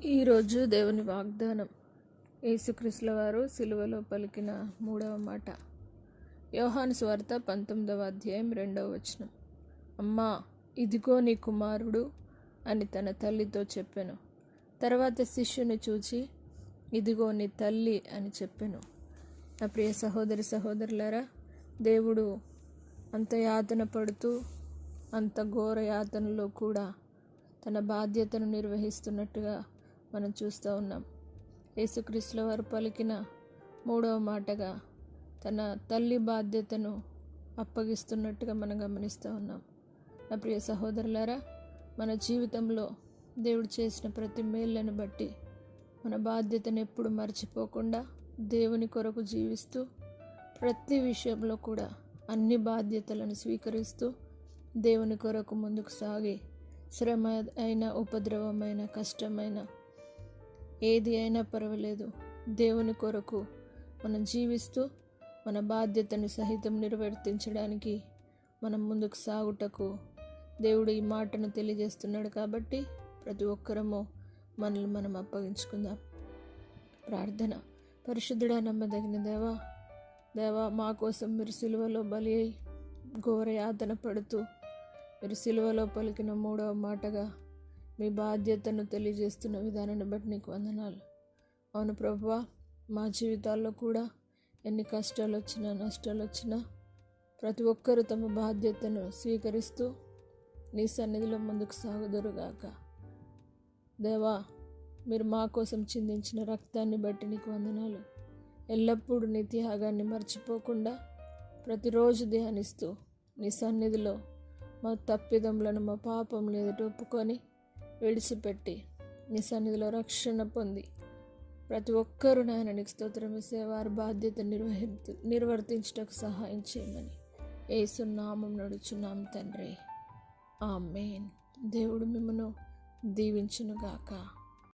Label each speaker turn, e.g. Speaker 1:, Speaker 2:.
Speaker 1: ఈరోజు దేవుని వాగ్దానం. యేసుక్రీస్తుల వారు సిలువలో పలికిన 3వ మాట. యోహాను సువార్త 19వ అధ్యాయం 2వ వచనం. అమ్మా, ఇదిగో నీ కుమారుడు అని తన తల్లితో చెప్పెను. తర్వాత శిష్యుని చూచి, ఇదిగో నీ తల్లి అని చెప్పెను. నా ప్రియ సహోదరి సహోదరులారా, దేవుడు అంత యాతన పడుతూ, అంత ఘోర యాతనలో కూడా తన బాధ్యతను నిర్వహిస్తున్నట్టుగా మనం చూస్తూ ఉన్నాం. యేసుక్రీస్తుల వారు పలికిన 3వ మాటగా తన తల్లి బాధ్యతను అప్పగిస్తున్నట్టుగా మనం గమనిస్తూ ఉన్నాం. నా ప్రియ సహోదరులారా, మన జీవితంలో దేవుడు చేసిన ప్రతి మేళ్ళను బట్టి మన బాధ్యతను ఎప్పుడు మర్చిపోకుండా దేవుని కొరకు జీవిస్తూ, ప్రతి విషయంలో కూడా అన్ని బాధ్యతలను స్వీకరిస్తూ దేవుని కొరకు ముందుకు సాగి, శ్రమ అయినా, ఉపద్రవమైన, కష్టమైన, ఏది అయినా పర్వాలేదు, దేవుని కొరకు మనం జీవిస్తూ మన బాధ్యతను సహితం నిర్వర్తించడానికి మనం ముందుకు సాగుటకు దేవుడు ఈ మాటను తెలియజేస్తున్నాడు. కాబట్టి ప్రతి ఒక్కరము మనల్ని మనం అప్పగించుకుందాం. ప్రార్థన. పరిశుద్ధుడా, నమ్మదగిన దేవా, మా కోసం మీరు సిలువలో బలి అయి ఘోర యాతన పడుతూ మీరు సిలువలో పలికిన 3వ మాటగా మీ బాధ్యతను తెలియజేస్తున్న విధానాన్ని బట్టి నీకు వందనాలు. అవును ప్రభువా, మా జీవితాల్లో కూడా ఎన్ని కష్టాలు వచ్చినా, నష్టాలు వచ్చినా ప్రతి ఒక్కరూ తమ బాధ్యతను స్వీకరిస్తూ నీ సన్నిధిలో ముందుకు సాగుదురుగాక. దేవా, మీరు మా కోసం చిందించిన రక్తాన్ని బట్టి నీకు వందనాలు. ఎల్లప్పుడూ నీ త్యాగాన్ని మర్చిపోకుండా ప్రతిరోజు ధ్యానిస్తూ నీ సన్నిధిలో మా తప్పిదములను, మా పాపములు ఎదుట ఒప్పుకొని విడిచిపెట్టి నీ సన్నిధిలో రక్షణ పొంది ప్రతి ఒక్కరూ నాయన నీకు స్తోత్రం ఇస్తే వారి బాధ్యత నిర్వర్తించటకు సహాయం చేయమని యేసు నామం నడుచున్నాం తండ్రి. ఆమేన్. దేవుడు మిమ్మను దీవించునుగాక.